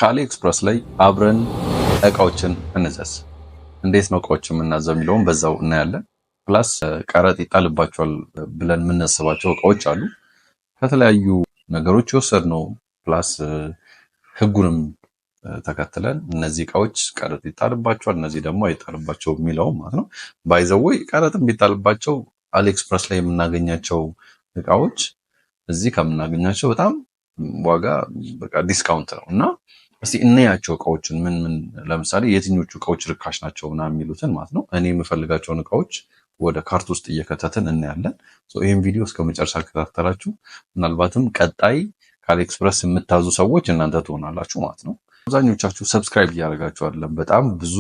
ከአሊ ኤክስፕረስ ላይ አብረን እቃዎችን እንዘዝ። እንዴት ነው እቃዎችን የምናዘው የሚለውን በዛው እናያለን። ፕላስ ቀረጥ ይጣልባቸዋል ብለን የምናስባቸው እቃዎች አሉ። ከተለያዩ ነገሮች የወሰድነው ፕላስ ህጉንም ተከትለን እነዚህ እቃዎች ቀረጥ ይጣልባቸዋል፣ እነዚህ ደግሞ አይጣልባቸው የሚለው ማለት ነው። ባይዘወይ ቀረጥ የሚጣልባቸው አሊ ኤክስፕረስ ላይ የምናገኛቸው እቃዎች እዚህ ከምናገኛቸው በጣም ዋጋ በቃ ዲስካውንት ነው እና እስቲ እናያቸው እቃዎችን ምን ለምሳሌ የትኞቹ እቃዎች ርካሽ ናቸው እና የሚሉትን ማለት ነው። እኔ የምፈልጋቸውን እቃዎች ወደ ካርት ውስጥ እየከተትን እናያለን። ይህን ቪዲዮ እስከ መጨረሻ ከተከታተላችሁ ምናልባትም ቀጣይ ከአሊ ኤክስፕረስ የምታዙ ሰዎች እናንተ ትሆናላችሁ ማለት ነው። አብዛኞቻችሁ ሰብስክራይብ እያደረጋችሁ አይደለም። በጣም ብዙ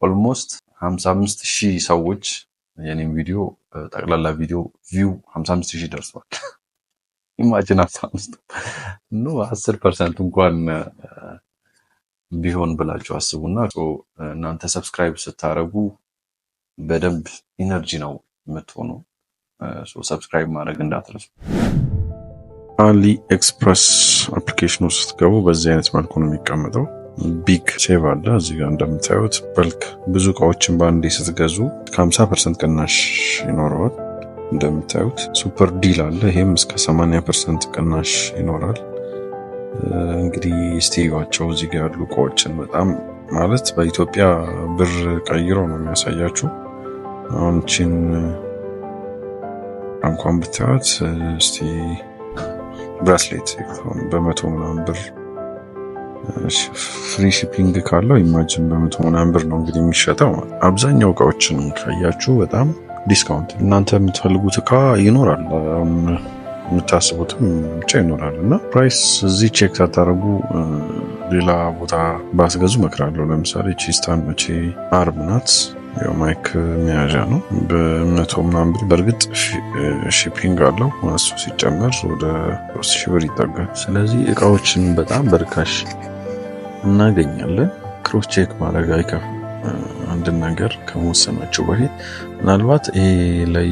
ኦልሞስት 55,000 ሰዎች የኔም ቪዲዮ ጠቅላላ ቪዲዮ ቪው 55,000 ደርሷል። ኢማጂን 15 ኖ 10% እንኳን ቢሆን ብላችሁ አስቡና እናንተ ሰብስክራይብ ስታረጉ በደንብ ኢነርጂ ነው የምትሆኑ። ሰብስክራይብ ማድረግ እንዳትረሱ። አሊ ኤክስፕረስ አፕሊኬሽን ውስጥ ስትገቡ በዚህ አይነት መልኩ ነው የሚቀመጠው። ቢግ ሴቭ አለ እዚህ ጋር እንደምታዩት። በልክ ብዙ እቃዎችን በአንዴ ስትገዙ ከ50% ቅናሽ ይኖረዋል። እንደምታዩት ሱፐር ዲል አለ። ይሄም እስከ 80% ቅናሽ ይኖራል። እንግዲህ ስቴዋቸው እዚህ ጋር ያሉ እቃዎችን በጣም ማለት በኢትዮጵያ ብር ቀይሮ ነው የሚያሳያችሁ። አሁን ቺን እንኳን ብታዩት እስቲ ብራስሌት በመቶ ምናምን ብር ፍሪ ሺፒንግ ካለው ኢማጂን በመቶ ምናምን ብር ነው እንግዲህ የሚሸጠው። አብዛኛው እቃዎችን ካያችሁ በጣም ዲስካውንት እናንተ የምትፈልጉት እቃ ይኖራል፣ የምታስቡትም ብቻ ይኖራል እና ፕራይስ እዚህ ቼክ ሳታደርጉ ሌላ ቦታ ባስገዙ እመክራለሁ። ለምሳሌ ቺስታን መቼ አርብ ናት፣ ማይክ መያዣ ነው በመቶ ምናምን ብር። በእርግጥ ሺፒንግ አለው እሱ ሲጨመር ወደ 3,000 ብር ይጠጋል። ስለዚህ እቃዎችን በጣም በርካሽ እናገኛለን። ክሮስ ቼክ ማድረግ አይከፋም። አንድን ነገር ከመወሰናቸው በፊት ምናልባት ይሄ ላይ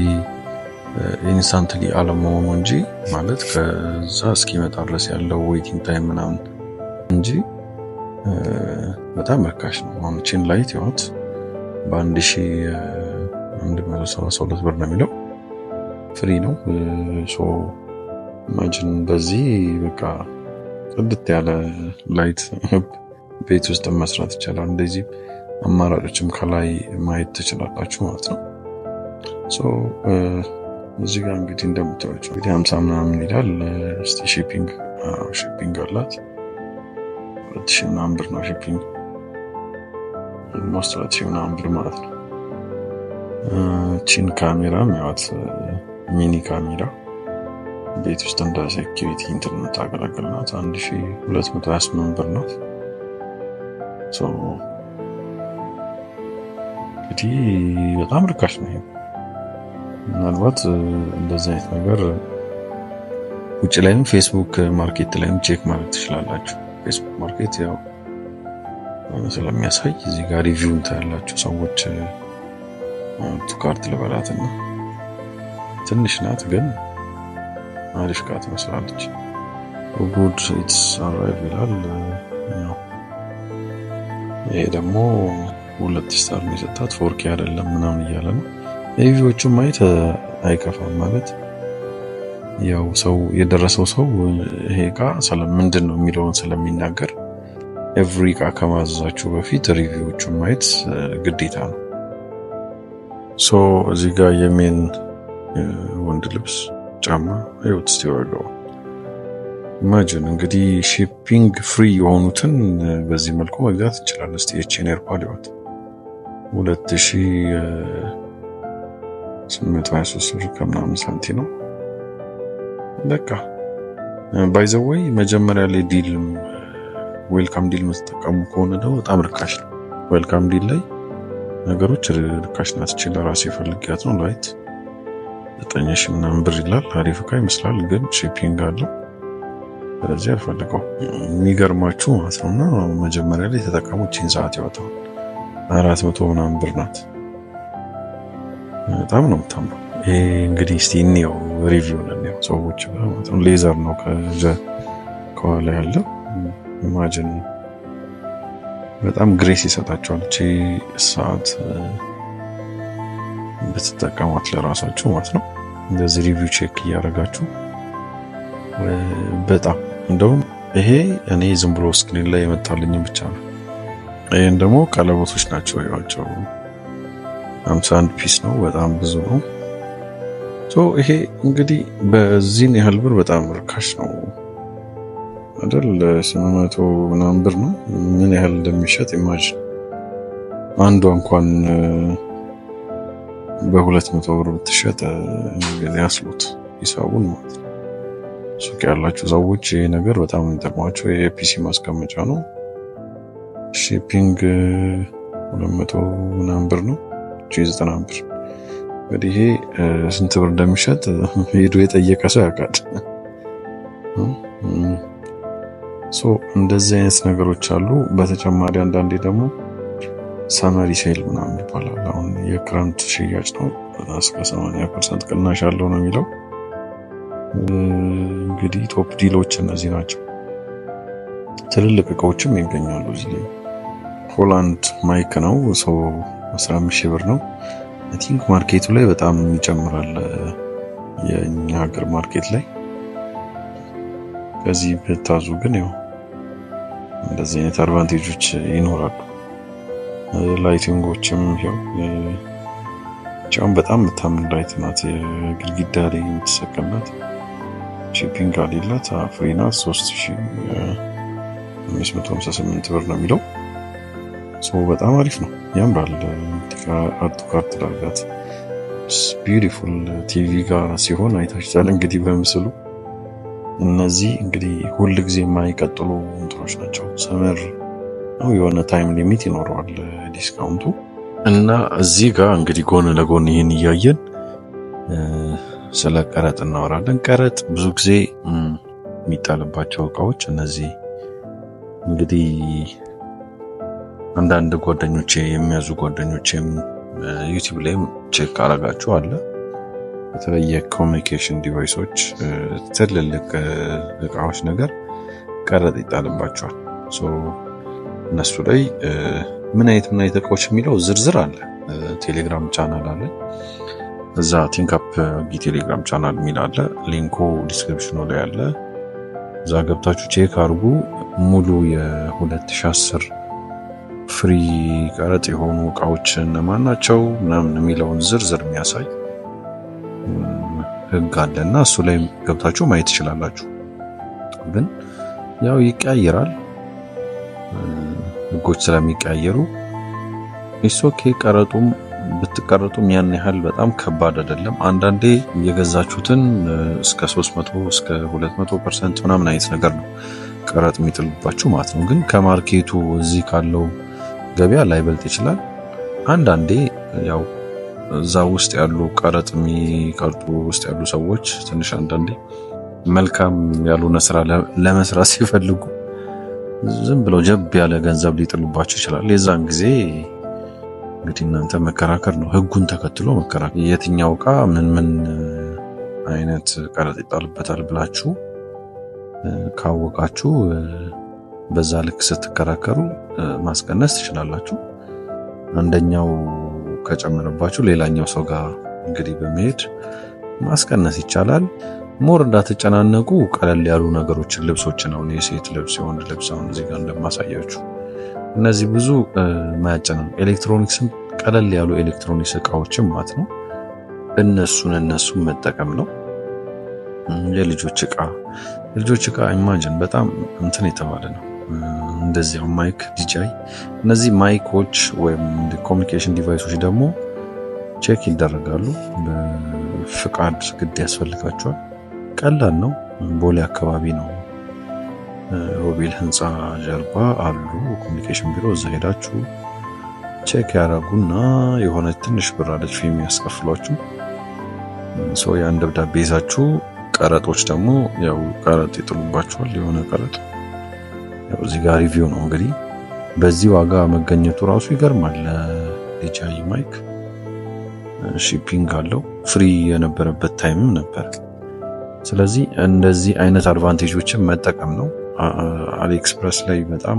ኢንስታንትሊ አለመሆኑ እንጂ ማለት ከዛ እስኪመጣ ድረስ ያለው ዌቲንግ ታይም ምናምን እንጂ በጣም ርካሽ ነው። አሁን ቺን ላይት ይወት በ1172 ብር ነው የሚለው፣ ፍሪ ነው። ኢማጂን በዚህ በቃ ጽድት ያለ ላይት ቤት ውስጥ መስራት ይቻላል። እንደዚህ አማራጮችም ከላይ ማየት ትችላላችሁ ማለት ነው። እዚህ ጋር እንግዲህ እንደምታዩት እንግዲህ 50 ምናምን ይላል። እስቲ ሺፒንግ አላት 2,000 ምናምን ብር ነው ሺፒንግ፣ ኦልሞስት 2,000 ምናምን ብር ማለት ነው። ቺን ካሜራ ያዋት ሚኒ ካሜራ ቤት ውስጥ እንደ ሴኪሪቲ እንትን የምታገለግል ናት። 1,228 ብር ናት። እንግዲህ በጣም ርካሽ ነው። ምናልባት እንደዚህ አይነት ነገር ውጭ ላይም ፌስቡክ ማርኬት ላይም ቼክ ማድረግ ትችላላችሁ። ፌስቡክ ማርኬት ያው ስለሚያሳይ እዚህ ጋር ሪቪው ታያላችሁ። ሰዎች ቱካርት ልበላትና ትንሽ ናት ግን አሪፍ እቃ ትመስላለች። ጉድ ኢትስ አራይቭ ይላል። ይሄ ደግሞ 2 ስታር ነው የሰጣት፣ 4K አይደለም ምናምን እያለ ነው። ሪቪዎቹ ማየት አይከፋም። ማለት ያው ሰው የደረሰው ሰው ይሄ እቃ ምንድን ነው የሚለውን ስለሚናገር ኤቭሪ እቃ ከማዘዛችሁ በፊት ሪቪዎቹ ማየት ግዴታ ነው። እዚህ ጋር የሜን ወንድ ልብስ ጫማ ይወት እስቲ ዋጋው ኢማጂን እንግዲህ ሺፒንግ ፍሪ የሆኑትን በዚህ መልኩ መግዛት እንችላለን። እስቲ ኤችን ኤርፓድ ይወት 2,823 ብር ከምናምን ሳንቲ ነው። በቃ ባይ ዘ ወይ መጀመሪያ ላይ ዲል ዌልካም ዲል የምትጠቀሙ ከሆነ ደግሞ በጣም ርካሽ ነው። ዌልካም ዲል ላይ ነገሮች ርካሽ ናቸው። ለራሴ ፈልጊያት ነው ላይት 9,000 ምናምን ብር ይላል። አሪፍ እቃ ይመስላል ግን ሺፒንግ አለው። ስለዚህ አልፈልገው። የሚገርማችሁ ማለት ነውና መጀመሪያ ላይ የተጠቀሙት ቺን ሰዓት ያወጣው 400 ምናምን ብር ናት። በጣም ነው የምታምረው። ይሄ እንግዲህ እስቲ እንየው ሪቪው ነው ሰዎች ማለት ነው። ሌዘር ነው ከኋላ ያለው ኢማጂን በጣም ግሬስ ይሰጣቸዋል። እቺ ሰዓት ብትጠቀሟት ለራሳችሁ ማለት ነው። እንደዚህ ሪቪው ቼክ እያደረጋችሁ በጣም እንደውም ይሄ እኔ ዝም ብሎ ስክሪን ላይ የመጣልኝ ብቻ ነው። ይሄን ደግሞ ቀለበቶች ናቸው ያቸው 51 ፒስ ነው። በጣም ብዙ ነው። ይሄ እንግዲህ በዚህን ያህል ብር በጣም ርካሽ ነው አይደል? 800 ምናምን ብር ነው። ምን ያህል እንደሚሸጥ ኢማጂን። አንዷ እንኳን በ200 ብር ብትሸጥ እንግዲህ አስሉት ሂሳቡን ማለት ነው። ሱቅ ያላችሁ ሰዎች ይሄ ነገር በጣም የሚጠቅማቸው የፒሲ ማስቀመጫ ነው። ሺፒንግ 200 ምናምን ብር ነው። 90 ብር እንግዲህ ይሄ ስንት ብር እንደሚሸጥ ሄዶ የጠየቀ ሰው ያውቃል። እንደዚህ አይነት ነገሮች አሉ። በተጨማሪ አንዳንዴ ደግሞ ሰመሪ ሴል ምናምን ይባላል። አሁን የክረምት ሽያጭ ነው፣ እስከ 80% ቅናሽ አለው ነው የሚለው። እንግዲህ ቶፕ ዲሎች እነዚህ ናቸው። ትልልቅ እቃዎችም ይገኛሉ እዚህ ላይ። ሆላንድ ማይክ ነው 15,000 ብር ነው። አይ ቲንክ ማርኬቱ ላይ በጣም ይጨምራል፣ የኛ ሀገር ማርኬት ላይ። ከዚህ ብታዙ ግን ያው እንደዚህ አይነት አድቫንቴጆች ይኖራሉ። ላይቲንጎችም ያው ጫም በጣም የምታምር ላይት ናት። የግድግዳ ላይ የምትሰቀል ናት። ሺፒንግ አለላት። ፍሪ ናት። 3558 ብር ነው የሚለው። በጣም አሪፍ ነው፣ ያምራል። አርቱ ካርት ዳርጋት ቢዩቲፉል ቲቪ ጋር ሲሆን አይታችኋል እንግዲህ በምስሉ። እነዚህ እንግዲህ ሁል ጊዜ የማይቀጥሉ እንትኖች ናቸው። ሰመር ነው፣ የሆነ ታይም ሊሚት ይኖረዋል ዲስካውንቱ። እና እዚህ ጋር እንግዲህ ጎን ለጎን ይህን እያየን ስለ ቀረጥ እናወራለን። ቀረጥ ብዙ ጊዜ የሚጣልባቸው እቃዎች እነዚህ እንግዲህ አንዳንድ ጓደኞቼ የሚያዙ ጓደኞቼም ዩቲዩብ ላይም ቼክ አረጋችሁ አለ። በተለይ የኮሚኒኬሽን ዲቫይሶች ትልልቅ እቃዎች ነገር ቀረጥ ይጣልባቸዋል። እነሱ ላይ ምን አይነት እቃዎች የሚለው ዝርዝር አለ። ቴሌግራም ቻናል አለ። እዛ ቲንካፕ ቴሌግራም ቻናል የሚል አለ። ሊንኩ ዲስክሪፕሽኑ ላይ አለ። እዛ ገብታችሁ ቼክ አድርጉ። ሙሉ የ2010 ፍሪ ቀረጥ የሆኑ እቃዎች እነማን ናቸው ምናምን የሚለውን ዝርዝር የሚያሳይ ህግ አለና እሱ ላይ ገብታችሁ ማየት ትችላላችሁ። ግን ያው ይቀያየራል፣ ህጎች ስለሚቀያየሩ ኢሶኬ ቀረጡም ብትቀረጡም ያን ያህል በጣም ከባድ አይደለም። አንዳንዴ የገዛችሁትን እስከ 300 እስከ 200% ምናምን አይነት ነገር ነው ቀረጥ የሚጥልባችሁ ማለት ነው። ግን ከማርኬቱ እዚህ ካለው ገበያ ላይበልጥ ይችላል። አንዳንዴ ያው እዛ ውስጥ ያሉ ቀረጥ የሚቀርጡ ውስጥ ያሉ ሰዎች ትንሽ አንዳንዴ መልካም ያልሆነ ስራ ለመስራት ሲፈልጉ ዝም ብለው ጀብ ያለ ገንዘብ ሊጥሉባችሁ ይችላል። የዛን ጊዜ እንግዲህ እናንተ መከራከር ነው፣ ህጉን ተከትሎ መከራከር። የትኛው እቃ ምን አይነት ቀረጥ ይጣልበታል ብላችሁ ካወቃችሁ በዛ ልክ ስትከራከሩ ማስቀነስ ትችላላችሁ። አንደኛው ከጨመረባችሁ ሌላኛው ሰው ጋር እንግዲህ በመሄድ ማስቀነስ ይቻላል። ሞር እንዳትጨናነቁ ቀለል ያሉ ነገሮችን፣ ልብሶችን፣ ነው የሴት ልብስ የወንድ ልብስ አሁን እዚህ ጋር እንደማሳያችሁ እነዚህ ብዙ ማያጨናንቁ ኤሌክትሮኒክስም ቀለል ያሉ ኤሌክትሮኒክስ እቃዎችም ማለት ነው። እነሱን መጠቀም ነው። የልጆች እቃ ኢማጂን በጣም እንትን የተባለ ነው። እንደዚያው ማይክ ዲጃይ፣ እነዚህ ማይኮች ወይም ኮሚኒኬሽን ዲቫይሶች ደግሞ ቼክ ይደረጋሉ። በፍቃድ ግድ ያስፈልጋቸዋል። ቀላል ነው። ቦሌ አካባቢ ነው፣ ሮቤል ህንፃ ጀርባ አሉ ኮሚኒኬሽን ቢሮ። እዛ ሄዳችሁ ቼክ ያደርጉና የሆነ ትንሽ ብር አለች የሚያስከፍሏችሁ ያን ደብዳቤ ይዛችሁ፣ ቀረጦች ደግሞ ያው ቀረጥ ይጥሉባችኋል። የሆነ ቀረጥ ያው እዚህ ጋር ሪቪው ነው እንግዲህ በዚህ ዋጋ መገኘቱ ራሱ ይገርማል። ዲጃይ ማይክ ሺፒንግ አለው፣ ፍሪ የነበረበት ታይምም ነበር። ስለዚህ እንደዚህ አይነት አድቫንቴጆችን መጠቀም ነው። አሊኤክስፕረስ ላይ በጣም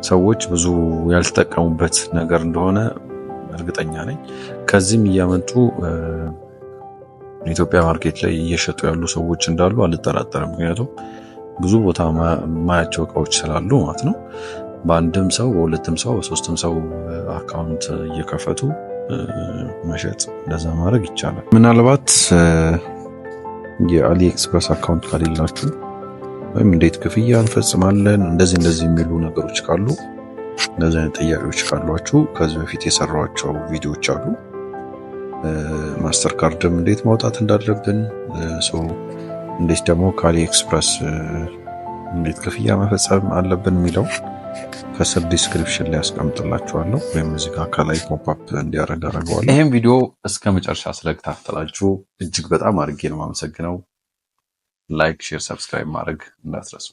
ሰዎች ብዙ ያልተጠቀሙበት ነገር እንደሆነ እርግጠኛ ነኝ። ከዚህም እያመጡ ኢትዮጵያ ማርኬት ላይ እየሸጡ ያሉ ሰዎች እንዳሉ አልጠራጠርም። ምክንያቱም ብዙ ቦታ ማያቸው እቃዎች ስላሉ ማለት ነው። በአንድም ሰው በሁለትም ሰው በሶስትም ሰው አካውንት እየከፈቱ መሸጥ እንደዛ ማድረግ ይቻላል። ምናልባት የአሊኤክስፕረስ አካውንት ከሌላችሁ ወይም እንዴት ክፍያ እንፈጽማለን እንደዚህ የሚሉ ነገሮች ካሉ እንደዚህ አይነት ጥያቄዎች ካሏችሁ ከዚህ በፊት የሰራኋቸው ቪዲዮዎች አሉ። ማስተር ካርድም እንዴት ማውጣት እንዳለብን እንዴት ደግሞ ከአሊኤክስፕረስ እንዴት ክፍያ መፈጸም አለብን የሚለው ከስር ዲስክሪፕሽን ላይ አስቀምጥላችኋለሁ፣ ወይም እዚህ ጋር ከላይ ፖፕ አፕ እንዲያደርግ አደርገዋለሁ። ይህም ቪዲዮ እስከ መጨረሻ ስለተከታተላችሁ እጅግ በጣም አድርጌ ነው የማመሰግነው። ላይክ፣ ሼር፣ ሰብስክራይብ ማድረግ እንዳትረሱ።